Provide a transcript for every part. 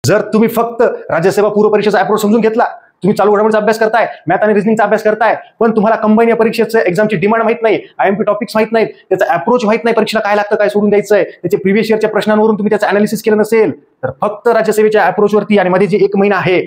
जर तुम्ही फक्त राज्यसेवा पूर्व परीक्षेचा अप्रोच समजून घेतला, तुम्ही चालू घडामोडीचा अभ्यास करताय, मॅथ आणि रिझनिंगचा अभ्यास करताय, पण तुम्हाला कंबाईन या परीक्षेचं एक्झामची डिमांड माहित नाही, आयएमपी टॉपिक्स माहित नाहीत, त्याचा अप्रोच माहित नाही, परीक्षेला काय लागतं, काय सोडून द्यायचंय, त्याचे प्रिव्हियस इयरच्या प्रश्नांवरून तुम्ही त्याचं अनालिसिस केलं नसेल, तर फक्त राज्यसेवेच्या अप्रोचवरती आणि मध्ये जे 1 महिना आहे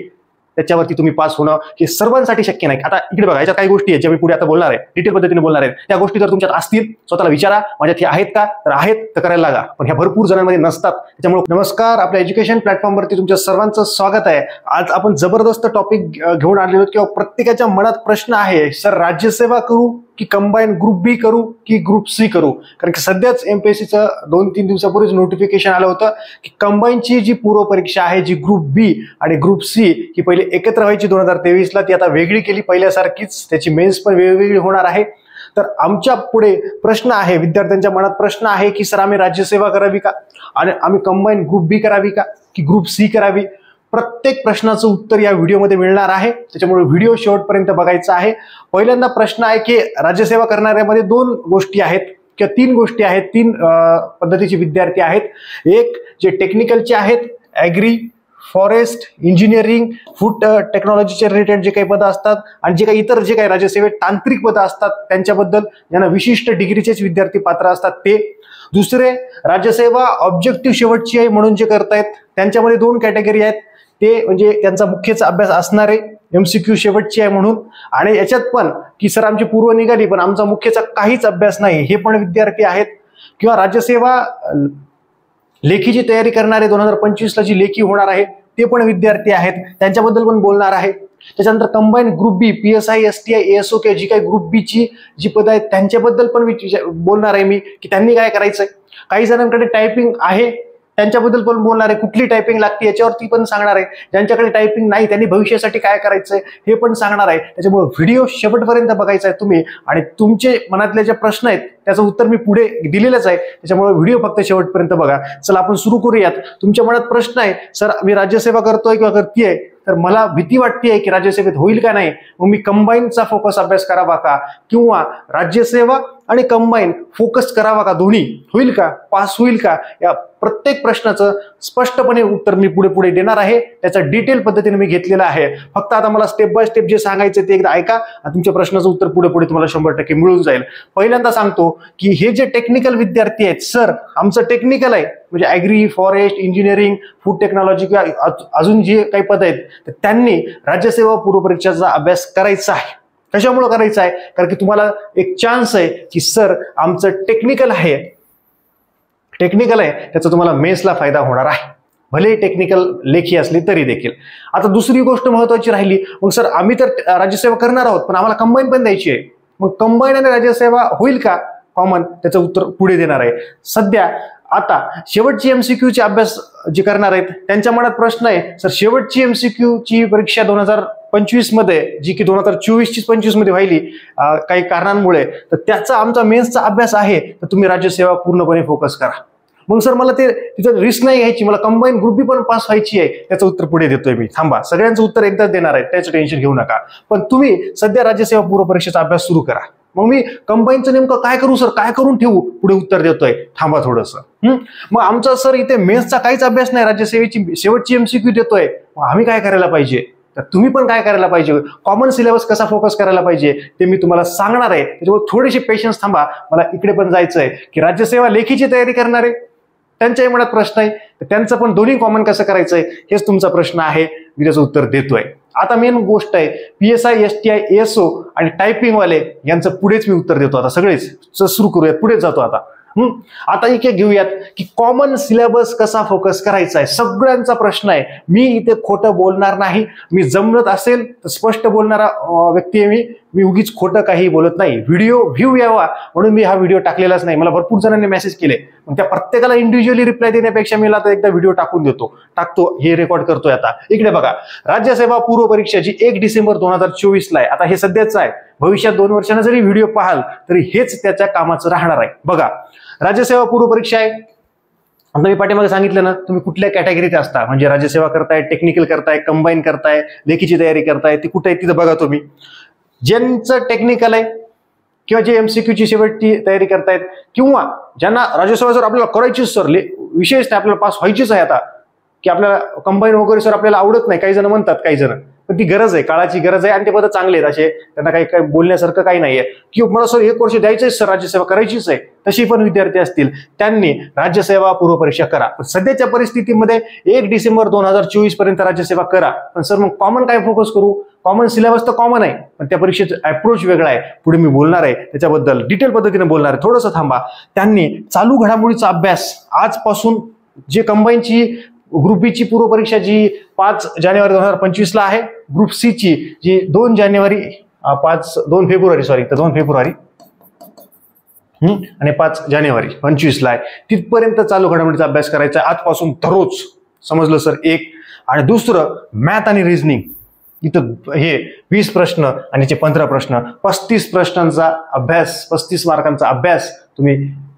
त्याच्यावरती तुम्ही पास होणं हे सर्वांसाठी शक्य नाही. आता इकडे बघा, याच्यात काही गोष्टी आहेत ज्या मी पुढे आता बोलणार आहे, डिटेल पद्धतीने बोलणार आहे. त्या गोष्टी जर तुमच्यात असतील, स्वतःला विचारा, माझ्यात हे आहेत का? तर आहेत तर करायला लागा, पण ह्या भरपूर जणांमध्ये नसतात. त्याच्यामुळे नमस्कार, आपल्या एज्युकेशन प्लॅटफॉर्मवरती तुमच्या सर्वांचं स्वागत आहे. आज आपण जबरदस्त टॉपिक घेऊन आलेलो किंवा प्रत्येकाच्या मनात प्रश्न आहे, सर राज्यसेवा करू की कंबाईन ग्रुप बी करू की ग्रुप सी करू? कारण की सध्याच एमपीएससीचं 2-3 दिवसापूर्वीच नोटिफिकेशन आलं होतं की कंबाईनची जी पूर्व परीक्षा आहे, जी ग्रुप बी आणि ग्रुप सी ही पहिले एकत्र व्हायची 2023ला, ती आता वेगळी केली पहिल्यासारखीच, त्याची मेन्स पण वेगवेगळी होणार आहे. तर आमच्या पुढे प्रश्न आहे, विद्यार्थ्यांच्या मनात प्रश्न आहे की सर आम्ही राज्यसेवा करावी का, आणि आम्ही कंबाईन ग्रुप बी करावी का की ग्रुप सी करावी? प्रत्येक प्रश्नाचं उत्तर या व्हिडिओमध्ये मिळणार आहे, त्याच्यामुळे व्हिडिओ शेवटपर्यंत बघायचा आहे. पहिल्यांदा प्रश्न आहे की राज्यसेवा करणाऱ्यामध्ये 2 गोष्टी आहेत किंवा 3 गोष्टी आहेत, 3 पद्धतीचे विद्यार्थी आहेत. एक जे टेक्निकलचे आहेत, ॲग्री, फॉरेस्ट, इंजिनिअरिंग, फूड टेक्नॉलॉजीचे रिलेटेड जे काही पदं असतात, आणि जे काही इतर जे काही राज्यसेवेत तांत्रिक पदं असतात त्यांच्याबद्दल ज्यांना विशिष्ट डिग्रीचेच विद्यार्थी पात्र असतात ते. दुसरे, राज्यसेवा ऑब्जेक्टिव्ह शेवटची आहे म्हणून जे करतायत त्यांच्यामध्ये 2 कॅटेगरी आहेत. ते म्हणजे त्यांचा मुख्यचा अभ्यास असणारे, एमसीक्यू शेवटची आहे म्हणून, आणि याच्यात पण की सर आमची पूर्व निघाली पण आमचा मुख्यचा काहीच अभ्यास नाही, हे पण विद्यार्थी आहेत. किंवा राज्यसेवा लेखीची तयारी करणारे 2025ला जी लेखी होणार आहे ते पण विद्यार्थी आहेत, त्यांच्याबद्दल पण बोलणार आहे. त्याच्यानंतर कंबाईन ग्रुप बी, पीएसआय, एसटीआय, एएसओ के जी काही ग्रुप बी ची जी पदं आहेत त्यांच्याबद्दल पण बोलणार आहे मी, की त्यांनी काय करायचंय. काही जणांकडे टायपिंग आहे त्यांच्याबद्दल पण बोलणार आहे, कुठली टायपिंग लागते याच्यावरती पण सांगणार आहे. ज्यांच्याकडे टायपिंग नाही त्यांनी भविष्यासाठी काय करायचंय हे पण सांगणार आहे. त्याच्यामुळे व्हिडिओ शेवटपर्यंत बघायचा आहे तुम्ही, आणि तुमचे मनातले जे प्रश्न आहेत त्याचं उत्तर मी पुढे दिलेलंच आहे, त्याच्यामुळे व्हिडिओ फक्त शेवटपर्यंत बघा. चला आपण सुरू करूयात. तुमच्या मनात प्रश्न आहे, सर मी राज्यसेवा करतोय किंवा करतेय, तर मला भीती वाटतेय की राज्यसेवेत होईल का नाही, मग मी कंबाईनचा फोकस अभ्यास करावा का, किंवा राज्यसेवा आणि कंबाईन फोकस करावा का, दोन्ही होईल का, पास होईल का? या प्रत्येक प्रश्नाचं स्पष्टपणे उत्तर मी पुढे पुढे देणार आहे, त्याचा डिटेल पद्धतीने मी घेतलेला आहे. फक्त आता मला स्टेप बाय स्टेप जे सांगायचं ते एकदा ऐका, आणि तुमच्या प्रश्नाचं उत्तर पुढे पुढे तुम्हाला 100% मिळून जाईल. पहिल्यांदा सांगतो की हे जे टेक्निकल विद्यार्थी आहेत, सर आमचं टेक्निकल आहे म्हणजे agri, forest, engineering, food technology किंवा अजून जे काही पद आहेत, तर त्यांनी राज्यसेवा पूर्व परीक्षेचा अभ्यास करायचा आहे. कशामुळे करायचं आहे? कारण की तुम्हाला एक चान्स आहे की सर आमचं टेक्निकल आहे त्याचा तुम्हाला मेन्सला फायदा होणार आहे, भले टेक्निकल लेखी असली तरी देखील. आता दुसरी गोष्ट महत्वाची राहिली, मग सर आम्ही तर राज्यसेवा करणार आहोत पण आम्हाला कंबाईन पण द्यायची आहे, मग कंबाईन आणि राज्यसेवा होईल का कॉमन? त्याचं उत्तर पुढे देणार आहे. सध्या आता शेवटची एमसीक्यू ची अभ्यास जे करणार आहेत त्यांच्या मनात प्रश्न आहे, सर शेवटची एमसीक्यू ची परीक्षा 2025 मध्ये, जी की 2024-25 मध्ये व्हायली काही कारणांमुळे, तर त्याचा आमचा मेन्सचा अभ्यास आहे, तर तुम्ही राज्यसेवा पूर्णपणे फोकस करा. मग सर मला ते तिथं रिस्क नाही घ्यायची, मला कंबाईन ग्रुप बी पण पास व्हायची आहे, त्याचं उत्तर पुढे देतोय मी. थांबा, सगळ्यांचं उत्तर एकदाच देणार आहे, त्याचं टेन्शन घेऊ नका. पण तुम्ही सध्या राज्यसेवा पूर्व परीक्षेचा अभ्यास सुरू करा. मग मी कंबाईनचं नेमकं काय करू सर, काय करून ठेवू, पुढे उत्तर देतोय. थांबा थोडंसं. मग आमचा सर इथे मेन्सचा काहीच अभ्यास नाही, राज्यसेवेची शेवटची एमसीक्यू देतोय, मग आम्ही काय करायला पाहिजे, तर तुम्ही पण काय करायला पाहिजे, कॉमन सिलेबस कसा फोकस करायला पाहिजे ते मी तुम्हाला सांगणार आहे. त्याच्यामुळे थोडेसे पेशन्स थांबा. मला इकडे पण जायचं आहे की राज्यसेवा लेखीची तयारी करणारे त्यांच्याही मनात प्रश्न आहे, तर त्यांचं पण दोन्ही कॉमन कसं करायचंय हेच तुमचा प्रश्न आहे, मी त्याचं उत्तर देतोय. आता मेन गोष्ट आहे पीएसआय, एसटीआय, एएसओ आणि टायपिंग वाले यांचं पुढेच मी उत्तर देतो. आता सगळेच सुरू करूयात, पुढे जातो आता. आता एक घेऊयात की कॉमन सिलेबस कसा फोकस करायचा आहे, सगळ्यांचा प्रश्न आहे. मी इथे खोटं बोलणार नाही, मी जमत असेल तर स्पष्ट बोलणारा व्यक्ती आहे मी उगीच खोटं काही बोलत नाही. व्हिडिओ व्ह्यू यावा म्हणून मी हा व्हिडिओ टाकलेलाच नाही. मला भरपूर जणांनी मेसेज केले, मग त्या प्रत्येकाला इंडिव्हिज्युअली रिप्लाय देण्यापेक्षा मी आता एकदा व्हिडिओ टाकतो, हे रेकॉर्ड करतोय. आता इकडे बघा, राज्यसेवा पूर्व परीक्षा जी 1 डिसेंबर 2024ला आहे, आता हे सध्याच आहे, भविष्यात 2 वर्षांना जरी व्हिडिओ पाहाल तरी हेच त्याच्या कामाचं राहणार आहे. बघा, राज्यसेवा पूर्व परीक्षा आहे. आता मी पाठीमागे सांगितलं ना, तुम्ही कुठल्या कॅटेगरीत असता, म्हणजे राज्यसेवा करताय, टेक्निकल करताय, कंबाईन करताय, लेखीची तयारी करताय, ती कुठे आहे तिथं बघा तुम्ही. ज्यांचं टेक्निकल आहे किंवा जे एमसीक्यूची शेवटची तयारी करतायत, किंवा ज्यांना राज्यसेवा जर आपल्याला करायचीच सर, विशेष आपल्याला पास व्हायचीच आहे आता, की आपल्याला कंबाईन वगैरे सर आपल्याला आवडत नाही, काही जण म्हणतात, काही जण, पण ती गरज आहे, काळाची गरज आहे आणि ते पद चांगले आहेत असे, त्यांना काही बोलण्यासारखं काही नाहीये की मला सर 1 वर्ष द्यायचंय सर, राज्यसेवा करायचीच आहे, तशी पण विद्यार्थी असतील त्यांनी राज्यसेवा पूर्व परीक्षा करा. पण सध्याच्या परिस्थितीमध्ये 1 डिसेंबर 2024 पर्यंत राज्यसेवा करा. पण सर मग कॉमन काय फोकस करू? कॉमन सिलेबस तर कॉमन आहे, पण त्या परीक्षेचा अप्रोच वेगळा आहे. पुढे मी बोलणार आहे त्याच्याबद्दल, डिटेल पद्धतीने बोलणार आहे, थोडंसं थांबा. त्यांनी चालू घडामोडीचा अभ्यास आजपासून, जे कंबाईनची ग्रुप बी ची पूर्व परीक्षा जी 5 जानेवारी 2025 आहे, ग्रुप सी ची जी 2 फेब्रुवारी आणि 5 जानेवारी 25 आहे, तिथपर्यंत चालू घडामोडीचा अभ्यास करायचा आजपासून दररोज. समजलं सर? एक. आणि दुसरं मॅथ आणि रिझनिंग, इथं हे 20 प्रश्न आणि याचे 15 प्रश्न, 35 प्रश्नांचा अभ्यास, 35 मार्कांचा अभ्यास तुम्ही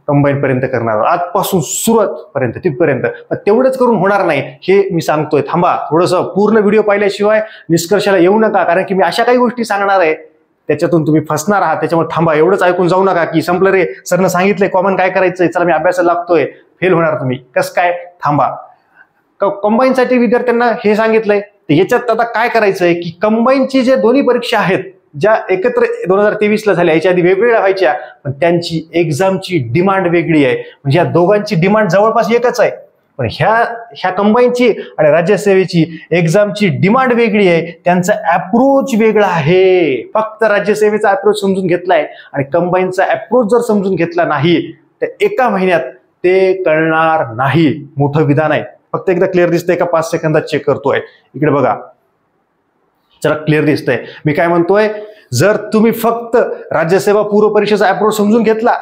कंबाईन पर्यंत करणार आजपासून सुरुवात पर्यंत, तिथपर्यंत. तेवढंच करून होणार नाही हे मी सांगतोय. थांबा थोडंसं, पूर्ण व्हिडिओ पाहिल्याशिवाय निष्कर्षाला येऊ नका, कारण की मी अशा काही गोष्टी सांगणार आहे त्याच्यातून तुम्ही फसणार आहात. त्याच्यामुळे थांबा, एवढंच ऐकून जाऊ नका की संपलं रे, सरनं सांगितलंय कॉमन काय करायचंय, चला मी अभ्यासाला लागतोय, फेल होणार तुम्ही. कसं काय? थांबा. कंबाईनसाठी विद्यार्थ्यांना हे सांगितलंय, याच्यात आता काय करायचंय की कंबाईनची जे दोन्ही परीक्षा आहेत, ज्या एकत्र 2023 झाल्या, याच्या आधी वेगवेगळ्या व्हायच्या, पण त्यांची एक्झामची डिमांड वेगळी आहे. म्हणजे या दोघांची डिमांड जवळपास एकच आहे, पण ह्या कंबाईनची आणि राज्यसेवेची एक्झामची डिमांड वेगळी आहे, त्यांचा अप्रोच वेगळा आहे. फक्त राज्यसेवेचा अप्रोच समजून घेतलाय आणि कंबाईनचा अप्रोच जर समजून घेतला नाही तर एका महिन्यात ते कळणार नाही. मोठं विधान आहे. फक्त एकदा क्लिअर दिसतंय का? 5 सेकंदात चेक करतोय. इकडे बघा, जरा क्लिअर दिसतंय मी काय म्हणतोय. जर तुम्ही फक्त राज्यसेवा पूर्व परीक्षेचा अप्रोच समजून घेतला,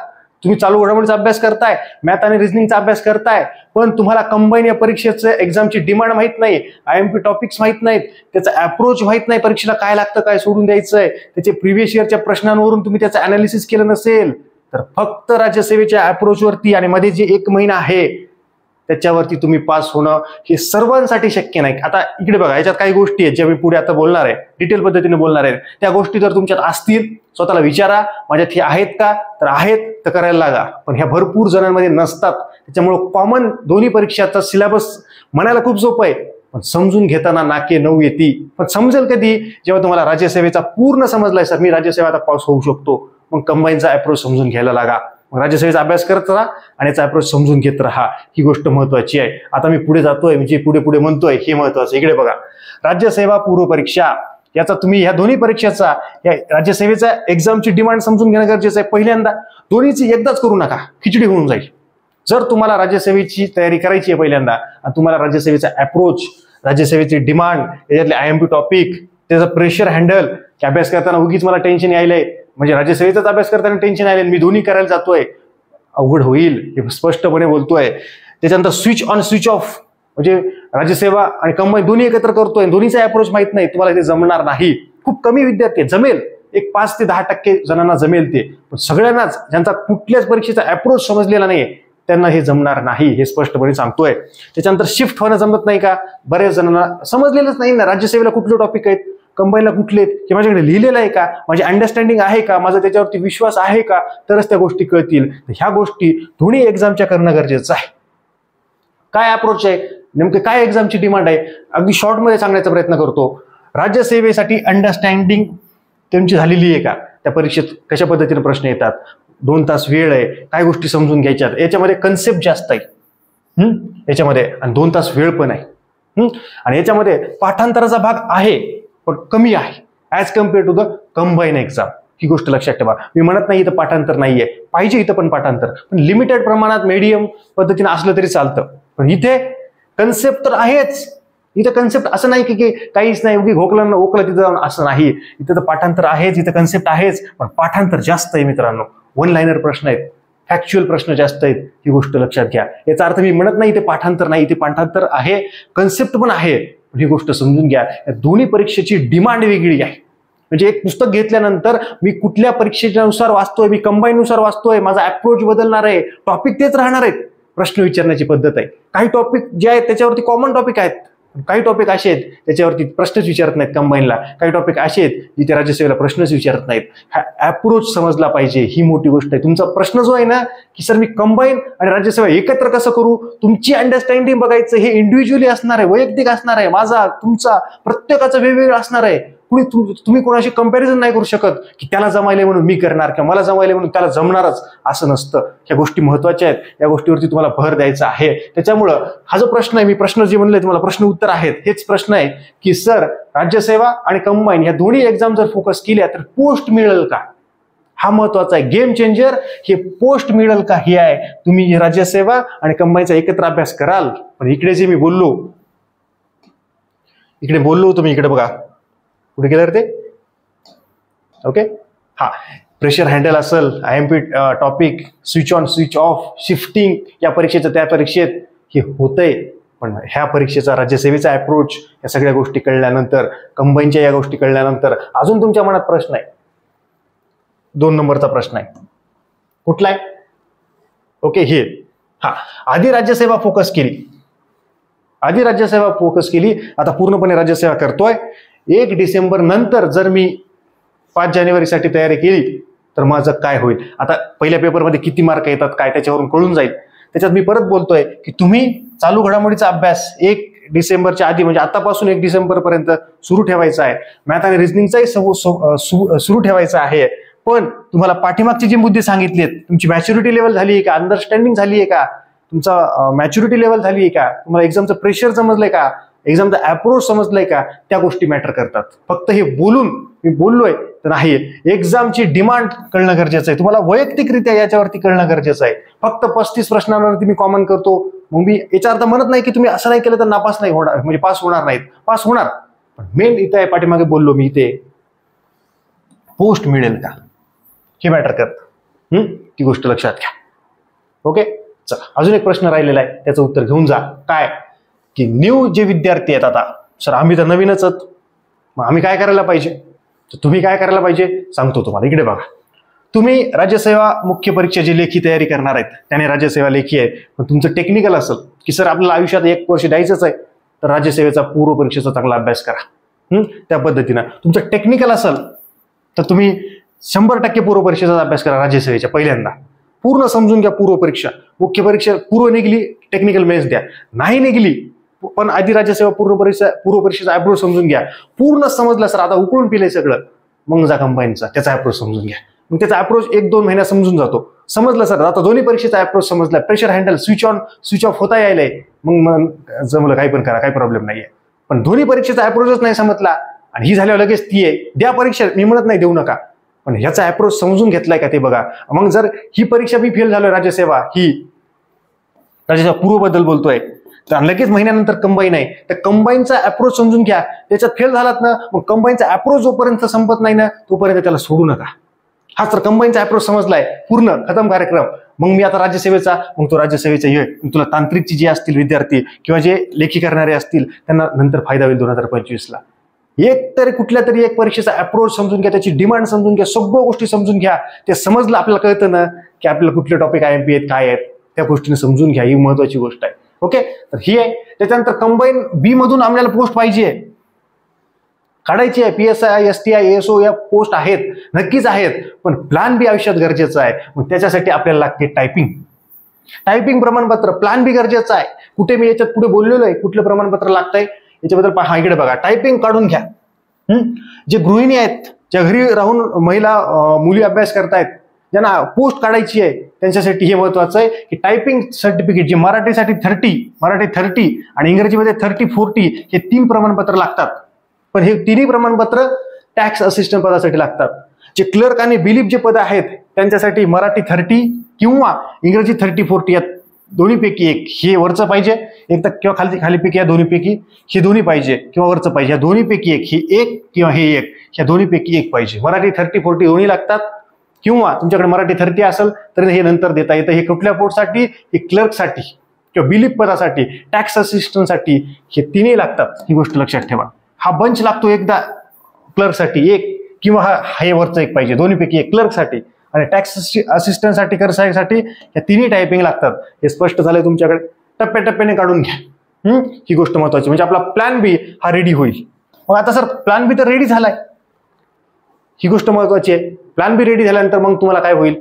तुम्ही चालू घडामोडीचा अभ्यास करताय, मॅथ आणि रिझनिंगचा अभ्यास करताय, पण तुम्हाला कंबाईन या परीक्षेचं एक्झामची डिमांड माहित नाही, IMP टॉपिक्स माहित नाहीत, त्याचा अप्रोच माहित नाही, परीक्षेला काय लागतं, काय सोडून द्यायचंय, त्याचे प्रिव्हियस इयरच्या प्रश्नांवरून तुम्ही त्याचं अनालिसिस केलं नसेल, तर फक्त राज्यसेवेच्या अप्रोचवरती आणि मध्ये जे 1 महिना आहे त्याच्यावरती तुम्ही पास होणं हे सर्वांसाठी शक्य नाही. आता इकडे बघा, याच्यात काही गोष्टी आहेत ज्या मी पुढे आता बोलणार आहे, डिटेल पद्धतीने बोलणार आहे. त्या गोष्टी जर तुमच्यात असतील, स्वतःला विचारा, माझ्यात हे आहेत का? तर आहेत, तर करायला लागा. पण ह्या भरपूर जणांमध्ये नसतात. त्याच्यामुळे कॉमन दोन्ही परीक्षाचा सिलेबस म्हणायला खूप सोपं आहे, पण समजून घेताना नाके नऊ येते. पण समजेल कधी? जेव्हा तुम्हाला राज्यसेवेचा पूर्ण समजलाय, सर मी राज्यसेवा आता पास होऊ शकतो, मग कंबाईनचा अप्रोच समजून घ्यायला लागा. राज्यसेवेचा अभ्यास करत राहा आणि याचा अप्रोच समजून घेत राहा. ही गोष्ट महत्वाची आहे. आता मी पुढे जातोय, म्हणजे पुढे म्हणतोय हे महत्वाचं. इकडे बघा, राज्यसेवा पूर्व परीक्षा, याचा तुम्ही ह्या दोन्ही परीक्षेचा, या राज्यसेवेचा एक्झामची डिमांड समजून घेणं गरजेचं आहे. पहिल्यांदा दोन्हीची एकदाच करू नका, खिचडी होऊन जाईल. जर तुम्हाला राज्यसेवेची तयारी करायची आहे पहिल्यांदा, आणि तुम्हाला राज्यसेवेचा अप्रोच, राज्यसेवेची डिमांड, याच्यातले IMP टॉपिक, त्याचं प्रेशर हँडल, की अभ्यास करताना उगीच मला टेन्शन यायलंय, म्हणजे राज्यसेवेचाच अभ्यास करताना टेन्शन आले, मी दोन्ही करायला जातोय, अवघड होईल, हे स्पष्टपणे बोलतोय. त्याच्यानंतर स्विच ऑन स्विच ऑफ, म्हणजे राज्यसेवा आणि कंबाईन दोन्ही एकत्र करतोय, दोन्हीचा अप्रोच माहित नाही, तुम्हाला ते जमणार नाही. खूप कमी विद्यार्थी जमेल, एक 5 ते 10% जणांना जमेल ते, पण सगळ्यांनाच ज्यांचा कुठल्याच परीक्षेचा अप्रोच समजलेला नाहीये त्यांना हे जमणार नाही, हे स्पष्टपणे सांगतोय. त्याच्यानंतर शिफ्ट होणं जमत नाही का? बऱ्याच जणांना समजलेलंच नाही ना, राज्यसेवेला कुठले टॉपिक आहेत, कंबाईनला कुठले आहेत, हे माझ्याकडे लिहिलेलं आहे का, माझी अंडरस्टँडिंग आहे का, माझा त्याच्यावरती विश्वास आहे का, तरच त्या गोष्टी कळतील. ह्या गोष्टी दोन्ही एक्झामच्या करणं गरजेचं आहे. काय अप्रोच आहे, नेमके काय एक्झामची डिमांड आहे, अगदी शॉर्टमध्ये सांगण्याचा प्रयत्न करतो. राज्यसेवेसाठी अंडरस्टँडिंग त्यांची झालेली आहे का, त्या परीक्षेत कशा पद्धतीने प्रश्न येतात, 2 तास वेळ आहे, काय गोष्टी समजून घ्यायच्यात, याच्यामध्ये कन्सेप्ट जास्त आहे याच्यामध्ये, आणि 2 तास वेळ पण आहे. आणि याच्यामध्ये पाठांतराचा भाग आहे पण कमी आहे as compare to the combine exam. ही गोष्ट लक्षात ठेवा. मी म्हणत नाही इथं पाठांतर नाहीये, पाहिजे इथं पण पाठांतर, पण लिमिटेड प्रमाणात मीडियम पद्धतीने असलं तरी चालतं. पण इथे कन्सेप्ट तर आहेच. इथं कन्सेप्ट असं नाही की काहीच नाही, उगी घोकलं ओकलं तिथं जाऊन, असं नाही. इथं तर पाठांतर आहेच, इथं कन्सेप्ट आहेच, पण पाठांतर जास्त आहे मित्रांनो. 1 लाइनर प्रश्न आहेत, फॅक्च्युअल प्रश्न जास्त आहेत, ही गोष्ट लक्षात घ्या. याचा अर्थ मी म्हणत नाही ते पाठांतर नाही, ते पाठांतर आहे, कन्सेप्ट पण आहे, पण ही गोष्ट समजून घ्या. या दोन्ही परीक्षेची डिमांड वेगळी आहे. म्हणजे एक पुस्तक घेतल्यानंतर मी कुठल्या परीक्षेनुसार वाचतोय, मी कंबाईननुसार वाचतोय, माझा अप्रोच बदलणार आहे, टॉपिक तेच राहणार आहेत, प्रश्न विचारण्याची पद्धत आहे. काही टॉपिक जे आहेत त्याच्यावरती कॉमन टॉपिक आहेत, काही टॉपिक असे आहेत त्याच्यावरती प्रश्नच विचारत नाहीत कंबाईनला, काही टॉपिक असे आहेत जिथे राज्यसेवेला प्रश्नच विचारत नाहीत. हा अप्रोच समजला पाहिजे, ही मोठी गोष्ट आहे. तुमचा प्रश्न जो आहे ना की सर मी कंबाईन आणि राज्यसेवा एकत्र कसं करू, तुमची अंडरस्टँडिंग बघायचं, हे इंडिव्हिज्युअली असणार आहे, वैयक्तिक असणार आहे, माझा तुमचा प्रत्येकाचा वेगवेगळं असणार आहे. तुम्ही कोणाशी कंपॅरिझन नाही करू शकत की त्याला जमायले म्हणून मी करणार किंवा मला जमायले म्हणून त्याला जमणारच, असं नसतं. ह्या गोष्टी महत्वाच्या आहेत, या गोष्टीवरती तुम्हाला भर द्यायचा आहे. त्याच्यामुळं हा जो प्रश्न आहे, मी प्रश्न जे म्हणले तुम्हाला प्रश्न उत्तर आहेत, हेच प्रश्न आहे की सर राज्यसेवा आणि कंबाईन या दोन्ही एक्झाम जर फोकस केल्या तर पोस्ट मिळेल का, हा महत्वाचा आहे. गेम चेंजर हे पोस्ट मिळेल का हे आहे. तुम्ही राज्यसेवा आणि कंबाईनचा एकत्र अभ्यास कराल, पण इकडे जे मी बोललो, इकडे बोललो तुम्ही, इकडे बघा कुठे गेलं ते. ओके, हा प्रेशर हँडल असेल, IMP topic, switch on switch off, shifting, या परीक्षेचं त्या परीक्षेत हे होतंय. पण ह्या परीक्षेचा राज्यसेवेचा अप्रोच, या सगळ्या गोष्टी कळल्यानंतर, कंबाईनच्या या गोष्टी कळल्यानंतर अजून तुमच्या मनात प्रश्न आहे, 2 नंबरचा प्रश्न आहे. कुठला आहे? ओके, हे हा आधी राज्यसेवा फोकस केली, आधी राज्यसेवा फोकस केली, आता पूर्णपणे राज्यसेवा करतोय. 1 डिसेंबर नंतर जर मी 5 जानेवारीसाठी तयारी केली तर माझं काय होईल. आता पहिल्या पेपरमध्ये किती मार्क येतात काय त्याच्यावरून कळून जाईल. त्याच्यात मी परत बोलतोय की तुम्ही चालू घडामोडीचा अभ्यास 1 डिसेंबरच्या आधी म्हणजे आतापासून 1 डिसेंबर पर्यंत सुरू ठेवायचा आहे. मॅथ आणि रिझनिंगचाही सुरू ठेवायचा आहे. पण तुम्हाला पाठीमागचे जे मुद्दे सांगितले आहेत, तुमची मॅच्युरिटी लेवल झाली आहे का, अंडरस्टँडिंग झाली आहे का, तुमचा मॅच्युरिटी लेवल झाली आहे का, तुम्हाला एक्झामचं प्रेशर समजलंय का, एक्झामचा अप्रोच समजलाय का, त्या गोष्टी मॅटर करतात. फक्त हे बोलून मी बोललोय तर नाही, एक्झामची डिमांड कळणं गरजेचं आहे. तुम्हाला वैयक्तिकरित्या याच्यावरती कळणं गरजेचं आहे. फक्त 35 प्रश्नांवरती मी कॉमन करतो, मग मी याचा अर्थ म्हणत नाही की तुम्ही असं नाही केलं तर नापास नाही होणार, म्हणजे पास होणार नाहीत, पास होणार. पण मेन इथे आहे, पाठीमागे बोललो मी, इथे पोस्ट मिळेल का हे मॅटर करतं. ती गोष्ट लक्षात घ्या. ओके, चला अजून एक प्रश्न राहिलेला आहे, त्याचं उत्तर घेऊन जा. काय की न्यू जे विद्यार्थी आहेत, आता सर आम्ही तर नवीनच आहोत, मग आम्ही काय करायला पाहिजे, तर तुम्ही काय करायला पाहिजे सांगतो तुम्हाला. इकडे बघा, तुम्ही राज्यसेवा मुख्य परीक्षा जी लेखी तयारी करणार आहेत त्याने राज्यसेवा लेखी आहे, पण तुमचं टेक्निकल असेल की सर आपल्याला आयुष्यात 1 वर्ष द्यायचंच आहे, तर राज्यसेवेचा पूर्व परीक्षेचा चांगला अभ्यास करा. त्या पद्धतीनं तुमचं टेक्निकल असेल तर तुम्ही 100% पूर्व परीक्षेचा अभ्यास करा. राज्यसेवेच्या पहिल्यांदा पूर्ण समजून घ्या पूर्व परीक्षा, मुख्य परीक्षा पूर्व निघली टेक्निकल मेन्स द्या, नाही निघली पण आधी राज्यसेवा पूर्व परीक्षेचा अप्रोच समजून घ्या. पूर्ण समजलं सर आता उकळून पिलंय सगळं, मग जा कंबाईनचा, त्याचा अप्रोच समजून घ्या. मग त्याचा अप्रोच 1-2 महिन्यात समजून जातो. समजलं सर आता दोन्ही परीक्षेचा अप्रोच समजला, pressure handle, switch on switch off होता यायलाय, मग जमलं काही पण करा, काही प्रॉब्लेम नाहीये. पण दोन्ही परीक्षेचा अप्रोचच नाही समजला आणि ही झाल्यावर लगेच ती आहे, द्या परीक्षा, मी म्हणत नाही देऊ नका, पण ह्याचा अप्रोच समजून घेतलाय का ते बघा. मग जर ही परीक्षा मी फेल झालोय, राज्यसेवा पूर्व बद्दल बोलतोय, तर लगेच महिन्यानंतर कंबाईन आहे, तर कंबाईनचा अप्रोच समजून घ्या. त्याच्यात फेल झालात ना, मग कंबाईनचा अप्रोच जोपर्यंत संपत नाही ना तोपर्यंत त्याला सोडू नका. हा तर कंबाईनचा अप्रोच समजलाय, पूर्ण खतम कार्यक्रम. मग मी आता राज्यसेवेचा, मग तो राज्यसेवेचा ये, तुला तांत्रिकची जे असतील विद्यार्थी किंवा जे लेखी करणारे असतील त्यांना नंतर फायदा होईल 2025ला. एक तरी कुठल्या तरी एक परीक्षेचा अप्रोच समजून घ्या, त्याची डिमांड समजून घ्या, सगळ्या गोष्टी समजून घ्या. ते समजलं आपल्याला कळतं ना की आपल्याला कुठले टॉपिक IMP आहेत काय आहेत, त्या गोष्टीने समजून घ्या, ही महत्वाची गोष्ट आहे. ओके, तर ही आहे. त्याच्यानंतर कंबाईन बी मधून आपल्याला पोस्ट पाहिजे, काढायची आहे. PSI, STI, ASO या पोस्ट आहेत, नक्कीच आहेत, पण प्लॅन बी आयुष्यात गरजेचं आहे. मग त्याच्यासाठी आपल्याला लागते टायपिंग प्रमाणपत्र. प्लॅन बी गरजेचं आहे. कुठे मी याच्यात पुढे बोललेलो आहे, कुठलं प्रमाणपत्र लागतंय याच्याबद्दल पहा. इकडे बघा, टायपिंग काढून घ्या. जे गृहिणी आहेत, ज्या घरी राहून मुली अभ्यास करतायत, ज्यांना पोस्ट काढायची आहे, त्यांच्यासाठी हे महत्वाचं आहे की टायपिंग सर्टिफिकेट, जे मराठीसाठी 30 आणि इंग्रजीमध्ये 30-40 हे 3 प्रमाणपत्र लागतात. पण हे 3ही प्रमाणपत्र टॅक्स असिस्टंट पदासाठी लागतात. जे क्लर्क आणि बिलीप जे पद आहेत त्यांच्यासाठी मराठी 30 किंवा इंग्रजी 30-40 या दोन्हीपैकी एक, हे वरचं पाहिजे एक तर, किंवा खालीपैकी या दोन्हीपैकी हे दोन्ही पाहिजे, किंवा वरचं पाहिजे, या दोन्हीपैकी एक, ही एक किंवा हे एक, या दोन्हीपैकी एक पाहिजे. मराठी 30-40 दोन्ही लागतात, किंवा तुमच्याकडे मराठी 30 असेल तर हे नंतर देता येतं. हे कुठल्या पोस्टसाठी, हे क्लर्कसाठी किंवा बिलीप पदासाठी, टॅक्स असिस्टंटसाठी हे 3ही लागतात. ही गोष्ट लक्षात ठेवा. हा बंच लागतो एकदा क्लर्कसाठी एक, किंवा हे वरचं एक पाहिजे, दोन्हीपैकी एक क्लर्कसाठी. आणि टॅक्स असिस्टंटसाठी, कर्मचाऱ्यासाठी या 3ही टायपिंग लागतात. हे स्पष्ट झालंय तुमच्याकडे. टप्प्याटप्प्याने काढून घ्या. ही गोष्ट महत्वाची, म्हणजे आपला प्लॅन बी हा रेडी होईल. मग आता सर प्लॅन बी तर रेडी झालाय, ही गोष्ट महत्वाची आहे. प्लॅन बी रेडी झाल्यानंतर मग तुम्हाला काय होईल,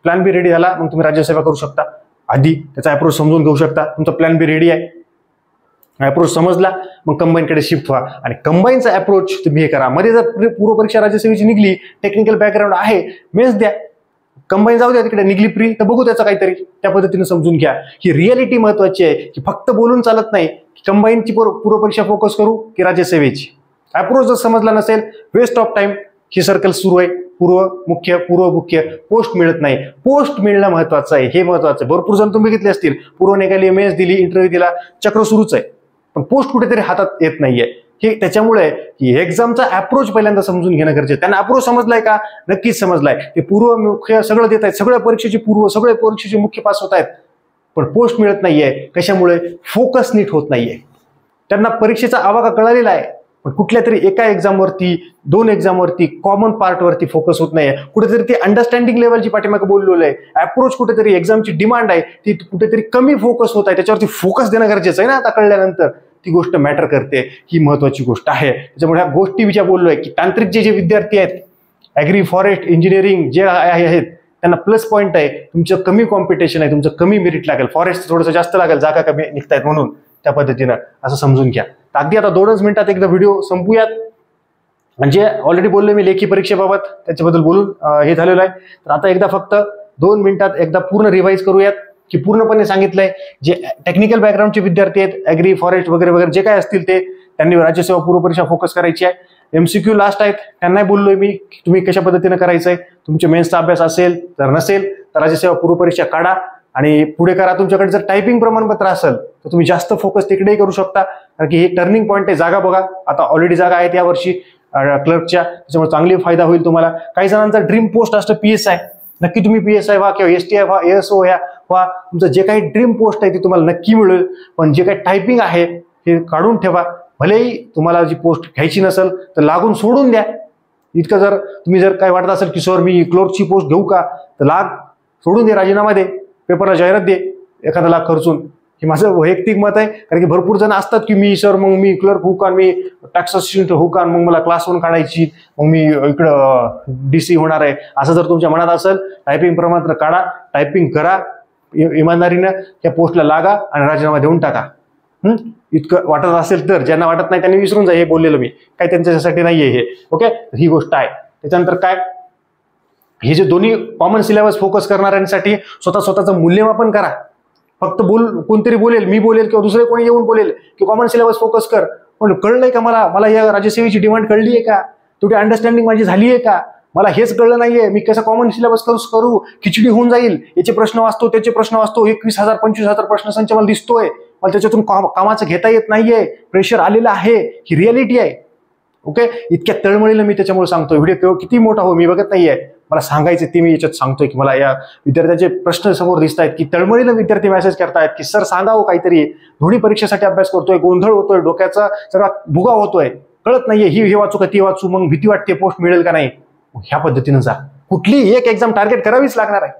प्लॅन बी रेडी झाला मग तुम्ही राज्यसेवा करू शकता. आधी त्याचा अप्रोच समजून घेऊ शकता, तुमचा प्लॅन बी रेडी आहे, अप्रोच समजला, मग कंबाईनकडे शिफ्ट व्हा आणि कंबाईनचा अप्रोच तुम्ही हे करा. मध्ये जर पूर्व परीक्षा राज्यसेवेची निघली, टेक्निकल बॅकग्राऊंड आहे, मेन्स द्या, कंबाईन जाऊ द्या तिकडे, निघली प्री तर बघू त्याचं काहीतरी, त्या पद्धतीने समजून घ्या. ही रिअलिटी महत्वाची आहे की फक्त बोलून चालत नाही. कंबाईनची पूर्व परीक्षा फोकस करू की राज्यसेवेची, अप्रोच जर समजला नसेल, वेस्ट ऑफ टाइम. ही सर्कल सुरू आहे, पूर्व मुख्य, पोस्ट मिळत नाही. पोस्ट मिळणं महत्वाचं आहे, हे महत्वाचं आहे. भरपूर जण तुम्ही बघितले असतील, पूर्व निघाली, मेन्स दिली, इंटरव्ह्यू दिला, चक्र सुरूच आहे, पण पोस्ट कुठेतरी हातात येत नाहीये. हे त्याच्यामुळे की एक्झामचा अप्रोच पहिल्यांदा समजून घेणं गरजेचं. त्यांना अप्रोच समजलाय का? नक्कीच समजलाय. ते पूर्व मुख्य सगळं देत आहेत, सगळ्या परीक्षेचे पूर्व, सगळ्या परीक्षेचे मुख्य पास होत आहेत, पण पोस्ट मिळत नाहीये. कशामुळे? फोकस नीट होत नाहीये. त्यांना परीक्षेचा आवाका कळालेला आहे, पण कुठल्या तरी एका एक्झामवरती, 2 एक्झामवरती, कॉमन पार्टवरती फोकस होत नाहीये. कुठेतरी ते अंडरस्टँडिंग लेवलची पाठीमागे बोललेलं आहे, अप्रोच कुठेतरी एक्झामची डिमांड आहे ती कुठेतरी कमी फोकस होत आहे, त्याच्यावरती फोकस देणं गरजेचं आहे ना. आता कळल्यानंतर ती गोष्ट मॅटर करते, ही महत्वाची गोष्ट आहे. त्याच्यामुळे ह्या गोष्टी विचार बोललोय की तांत्रिक जे विद्यार्थी आहेत, ॲग्री, फॉरेस्ट, इंजिनिअरिंग जे आहेत, त्यांना प्लस पॉईंट आहे, तुमचं कमी कॉम्पिटिशन आहे, तुमचं कमी मेरिट लागेल. फॉरेस्ट थोडंसं जास्त लागेल, जागा कमी निघतायत म्हणून, त्या पद्धतीनं असं समजून घ्या. अगदी आता 2च मिनिटात एकदा व्हिडिओ संपूयात. म्हणजे ऑलरेडी बोललोय मी लेखी परीक्षेबाबत, त्याच्याबद्दल बोलून हे झालेलं आहे. तर आता एकदा फक्त 2 मिनिटात एकदा पूर्ण रिवाईज करूयात की पूर्णपणे सांगितलंय. जे टेक्निकल बॅकग्राऊंडचे विद्यार्थी आहेत, ॲग्री, फॉरेस्ट वगैरे वगैरे जे काय असतील ते, त्यांनी राज्यसेवा पूर्व परीक्षा फोकस करायची आहे. MCQ लास्ट आहेत, त्यांनाही बोललोय मी की तुम्ही कशा पद्धतीने करायचंय. तुमचे मेन्सचा अभ्यास असेल, तर नसेल तर राज्यसेवा पूर्व परीक्षा काढा आणि पुढे करा. तुमच्याकडे जर टायपिंग प्रमाणपत्र असेल तर तुम्ही जास्त फोकस तिकडेही करू शकता, कारण की हे टर्निंग पॉईंट आहे. जागा बघा, आता ऑलरेडी जागा आहेत यावर्षी क्लर्कच्या, त्याच्यामुळे चांगली फायदा होईल तुम्हाला. काही जणांचा ड्रीम पोस्ट असतं PSI, नक्की तुम्ही PSI व्हा किंवा STI व्हा, ASO व्हा, तुमचं जे काही ड्रीम पोस्ट आहे ती तुम्हाला नक्की मिळेल. पण जे काही टायपिंग आहे हे काढून ठेवा. भलेही तुम्हाला जी पोस्ट घ्यायची नसेल तर लागून सोडून द्या. इतकं जर तुम्ही जर काय वाटत असेल की सर मी क्लर्कची पोस्ट घेऊ का, तर लाग सोडून दे, राजीनामा दे, पेपरला जाहिरात दे एखादा लाख खर्चून. हे माझं वैयक्तिक मत आहे, कारण की भरपूर जण असतात की मी सर मग मी क्लर्क होऊ का, मी टॅक्स असिस्टंट होऊ का, मग मला क्लास 1 काढायची, मग मी इकडं DC होणार आहे. असं जर तुमच्या मनात असेल, टायपिंग प्रमाणपत्र काढा, टायपिंग करा, इमानदारीनं त्या पोस्टला लागा आणि राजीनामा देऊन टाका. इतकं वाटत असेल तर, ज्यांना वाटत नाही त्यांनी विसरून जा, हे बोललेलं मी काय त्यांच्यासाठी नाहीये हे. ओके, ही गोष्ट आहे. त्याच्यानंतर काय, हे जे दोन्ही कॉमन सिलेबस फोकस करणाऱ्यांसाठी स्वतःचं मूल्यमापन करा. फक्त कोणतरी बोलेल, मी बोलेल किंवा दुसरे कोणी येऊन बोलेल की कॉमन सिलेबस फोकस कर, पण कळलंय का मला या राज्यसेवेची डिमांड कळली आहे का, तेवढी अंडरस्टँडिंग माझी झाली आहे का, मला हेच कळलं नाहीये, मी कसं कॉमन सिलेबस करू, खिचडी होऊन जाईल. याचे प्रश्न वाचतो, त्याचे प्रश्न वाचतो, 21,000 25,000 प्रश्नसंच मला दिसतोय, मला त्याच्यातून कामाचं घेता येत नाहीये, प्रेशर आलेलं आहे. ही रिअलिटी आहे. ओके, इतक्या तळमळीला मी त्याच्यामुळे सांगतोय. व्हिडिओ किती मोठा हो मी बघत नाहीये, मला सांगायचं ते मी याच्यात सांगतोय की मला या विद्यार्थ्याचे प्रश्न समोर दिसत आहेत की तळमळीनं विद्यार्थी मेसेज करतायत की सर सांगावं काहीतरी, दोन्ही परीक्षेसाठी अभ्यास करतोय, गोंधळ होतोय, डोक्याचा सगळा भुगा होतोय, कळत नाहीये हे वाचू का ती वाचू, मग भीती वाटते पोस्ट मिळेल का नाही. ह्या पद्धतीनं जा. कुठली एक एक्झाम टार्गेट करावीच लागणार आहे.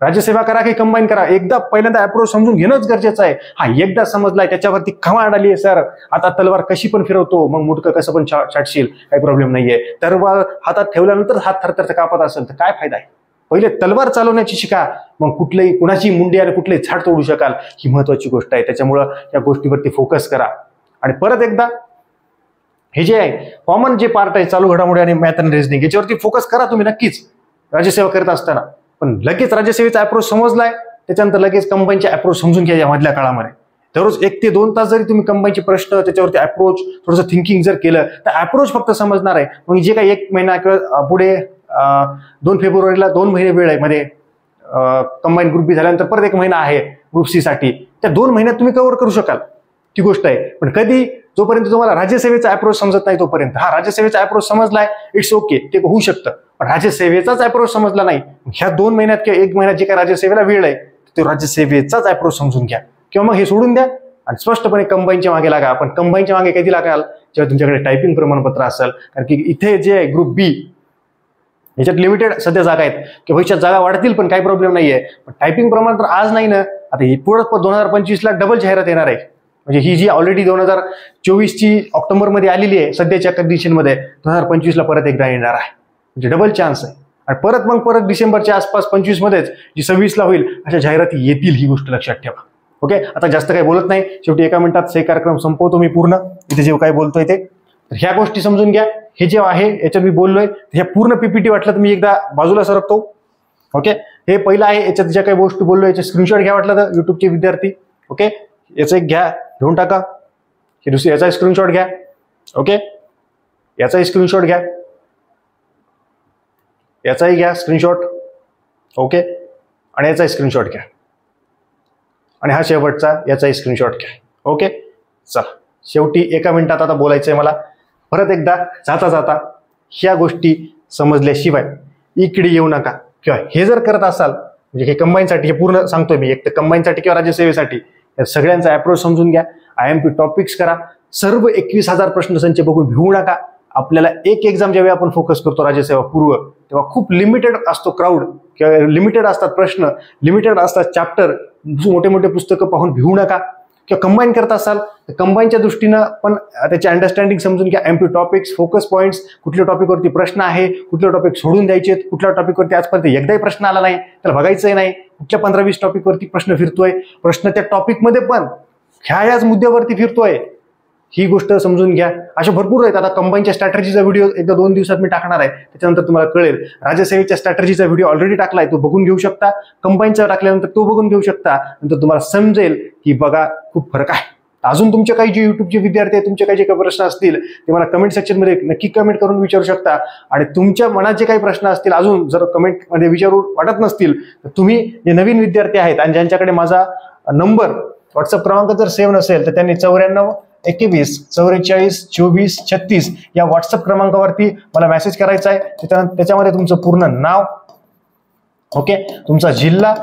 राज्यसेवा करा की कंबाईन करा, एकदा पहिल्यांदा अप्रोच समजून घेणंच गरजेचं आहे. हा एकदा समजलाय, त्याच्यावरती कमांड आली आहे सर, आता तलवार कशी पण फिरवतो, मग मुडकं कसं पण छाटशील, काही प्रॉब्लेम नाहीये. तलवार हातात ठेवल्यानंतर हात थरथर कापत असेल तर काय फायदा आहे. पहिले तलवार चालवण्याची शिका, मग कुठलीही कुणाची मुंडी आणि कुठलेही झाड तोडू शकाल. ही महत्वाची गोष्ट आहे. त्याच्यामुळं या गोष्टीवरती फोकस करा. आणि परत एकदा हे जे आहे कॉमन जे पार्ट आहे, चालू घडामोडी आणि मॅथ आणि रिझनिंग, याच्यावरती फोकस करा तुम्ही नक्कीच राज्यसेवा करत असताना. पण लगेच राज्यसेवेचा अप्रोच समजलाय, त्याच्यानंतर लगेच कंबाईनचे अप्रोच समजून घ्या. या मधल्या काळामध्ये दररोज 1 ते 2 तास जरी तुम्ही कंबाईनचे प्रश्न, त्याच्यावरती अप्रोच, थोडंसं थिंकिंग जर केलं तर अप्रोच फक्त समजणार आहे. मग जे काही 1 महिना किंवा पुढे 2 फेब्रुवारीला 2 महिने वेळ आहे मध्ये, कंबाईन ग्रुप बी झाल्यानंतर परत 1 महिना आहे ग्रुप सी साठी, त्या 2 महिन्यात तुम्ही कव्हर करू शकाल, ती गोष्ट आहे. पण कधी, जोपर्यंत तुम्हाला राज्यसेवेचा अप्रोच समजत नाही तोपर्यंत. हा राज्यसेवेचा अप्रोच समजलाय, इट्स ओके, ते होऊ शकतं. पण राज्यसेवेचाच अप्रोच समजला नाही, ह्या 2 महिन्यात किंवा 1 महिन्यात जे काही राज्यसेवेला वेळ आहे तो राज्यसेवेचाच अप्रोच समजून घ्या, किंवा मग हे सोडून द्या आणि स्पष्टपणे कंबाईनच्या मागे लागा. पण कंबाईनच्या मागे कधी लागाल, जेव्हा तुमच्याकडे टायपिंग प्रमाणपत्र असेल. कारण की इथे जे ग्रुप बी याच्यात लिमिटेड सध्या जागा आहेत, की भविष्यात जागा वाढतील पण काही प्रॉब्लेम नाहीये. पण टायपिंग प्रमाणपत्र आज नाही ना, आता पुढे 2025ला डबल जाहिरात येणार आहे. म्हणजे ही जी ऑलरेडी 2024ची ऑक्टोबरमध्ये आलेली आहे सध्याच्या कंडिशनमध्ये 2025ला परत एकदा येणार आहे, म्हणजे डबल चान्स आहे. आणि परत डिसेंबरच्या आसपास 25मध्येच जी 26ला होईल अशा जाहिराती येतील, ही गोष्ट लक्षात ठेवा. ओके, आता जास्त काही बोलत नाही, शेवटी एका मिनिटात हे कार्यक्रम संपवतो मी पूर्ण. इथे जे काही बोलतोय ते तर ह्या गोष्टी समजून घ्या. हे जे आहे याच्यात मी बोललोय ह्या पूर्ण पीपीटी वाटलं तर मी एकदा बाजूला सरकतो. ओके, हे पहिलं आहे, याच्यात ज्या काही गोष्टी बोललो याचे स्क्रीनशॉट घ्या वाटलं तर युट्यूबचे विद्यार्थी. ओके, याचं एक घ्या, घेऊन टाका. हे दुसरं याचा स्क्रीनशॉट घ्या. ओके, याचाही स्क्रीनशॉट घ्या, याचाही घ्या स्क्रीनशॉट. ओके, आणि याचाही स्क्रीनशॉट घ्या, आणि हा शेवटचा याचाही स्क्रीनशॉट घ्या. ओके, चला शेवटी एका मिनिटात आता बोलायचंय मला. परत एकदा जाता जाता ह्या गोष्टी समजल्याशिवाय इकडे येऊ नका. किंवा हे जर करत असाल म्हणजे हे कंबाईनसाठी, हे पूर्ण सांगतोय मी, एक तर कंबाईनसाठी किंवा राज्यसेवेसाठी या सगळ्यांचा अप्रोच समजून घ्या. IMP टॉपिक्स करा. सर्व 21,000 प्रश्नसंच बघून भिवू नका. आपल्याला एक एक्झाम ज्यावेळी आपण फोकस करतो राज्यसेवा पूर्व, तेव्हा खूप लिमिटेड असतो क्राऊड, किंवा लिमिटेड असतात प्रश्न, लिमिटेड असतात चॅप्टर. मोठे मोठे पुस्तकं पाहून भिवू नका. किंवा कंबाईन करत असाल तर कंबाईनच्या दृष्टीनं पण त्याची अंडरस्टँडिंग समजून घ्या. IMP टॉपिक्स, फोकस पॉईंट्स, कुठल्या टॉपिकवरती प्रश्न आहे, कुठले टॉपिक सोडून द्यायचे, कुठल्या टॉपिकवरती आजपर्यंत एकदाही प्रश्न आला नाही त्याला बघायचंही नाही, कुठल्या 15-20 टॉपिकवरती प्रश्न फिरतोय, प्रश्न त्या टॉपिकमध्ये पण ह्याच मुद्द्यावरती फिरतोय, ही गोष्ट समजून घ्या. अशा भरपूर आहेत. आता कंबाईनच्या स्ट्रॅटर्जीचा व्हिडिओ एकदा 2 दिवसात मी टाकणार आहे, त्याच्यानंतर तुम्हाला कळेल. राज्यसेवेच्या स्ट्रॅटर्जीचा व्हिडिओ ऑलरेडी टाकलाय, तो बघून घेऊ शकता. कंबाईनचा टाकल्यानंतर तो बघून घेऊ शकता. नंतर तुम्हाला समजेल की बघा खूप फरक आहे. अजून तुमचे काही जे युट्यूबचे विद्यार्थी आहेत, तुमचे काही जे काही प्रश्न असतील ते मला कमेंट सेक्शनमध्ये नक्की कमेंट करून विचारू शकता. आणि तुमच्या मनात जे काही प्रश्न असतील अजून जर कमेंटमध्ये विचारू वाटत नसतील तर तुम्ही जे नवीन विद्यार्थी आहेत आणि ज्यांच्याकडे माझा नंबर व्हॉट्सअप क्रमांक जर सेव्ह नसेल तर त्यांनी 94 21 44 24 36 या व्हॉट्सअप क्रमांकावरती मला मेसेज करायचा आहे. त्याच्यामध्ये तुमचं पूर्ण नाव, ओके, तुमचा जिल्हा,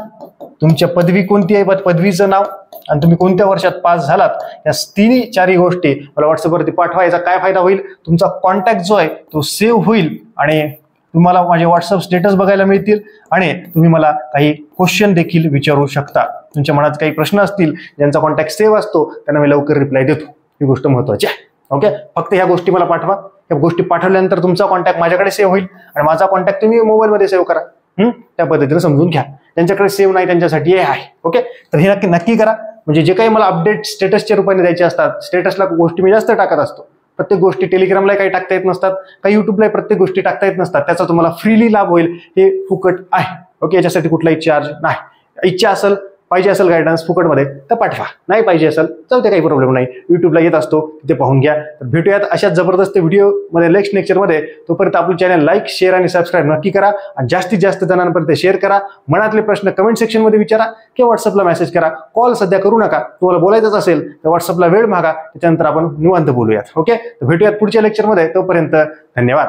तुमच्या पदवी कोणती आहे, पदवीचं नाव, आणि तुम्ही कोणत्या वर्षात पास झालात, या 3-4 गोष्टी मला व्हॉट्सअपवरती पाठवा. याचा काय फायदा होईल, तुमचा कॉन्टॅक्ट जो आहे तो सेव्ह होईल आणि तुम्हाला माझे व्हॉट्सअप स्टेटस बघायला मिळतील आणि तुम्ही मला काही क्वेश्चन देखील विचारू शकता. तुमच्या मनात काही प्रश्न असतील ज्यांचा कॉन्टॅक्ट सेव्ह असतो त्यांना मी लवकर रिप्लाय देतो. ही गोष्ट महत्वाची आहे. ओके, फक्त ह्या गोष्टी मला पाठवा. या गोष्टी पाठवल्यानंतर तुमचा कॉन्टॅक्ट माझ्याकडे सेव्ह होईल आणि माझा कॉन्टॅक्ट तुम्ही मोबाईलमध्ये सेव्ह करा. त्या पद्धतीने समजून घ्या. ज्यांच्याकडे सेव्ह नाही त्यांच्यासाठी हे आहे. ओके, तर हे नक्की करा. म्हणजे जे काही मला अपडेट स्टेटसच्या रूपाने द्यायचे असतात, स्टेटसला गोष्टी मी जास्त टाकत असतो. प्रत्येक गोष्टी टेलिग्रामला काही टाकता येत नसतात, काही युट्यूबला प्रत्येक गोष्टी टाकता येत नसतात. त्याचा तुम्हाला फ्रीली लाभ होईल. हे फुकट आहे. ओके, याच्यासाठी कुठलाही चार्ज नाही. इच्छा असेल, पाहिजे असेल गायडन्स फुकटमध्ये तर पाठवा, नाही पाहिजे असेल जाऊ दे, काही प्रॉब्लेम नाही. युट्यूबला येत असतो तिथे पाहून घ्या. तर भेटूयात अशाच जबरदस्त व्हिडिओमध्ये नेक्स्ट लेक्चरमध्ये. तोपर्यंत आपलं चॅनल लाईक, शेअर आणि सबस्क्राईब नक्की करा आणि जास्तीत जास्त जणांपर्यंत शेअर करा. मनातले प्रश्न कमेंट सेक्शनमध्ये विचारा किंवा व्हॉट्सअपला मेसेज करा. कॉल सध्या करू नका. तुम्हाला बोलायचंच असेल तर व्हॉट्सअपला वेळ मागा, त्याच्यानंतर आपण निवांत बोलूयात. ओके, तर भेटूयात पुढच्या लेक्चरमध्ये. तोपर्यंत धन्यवाद.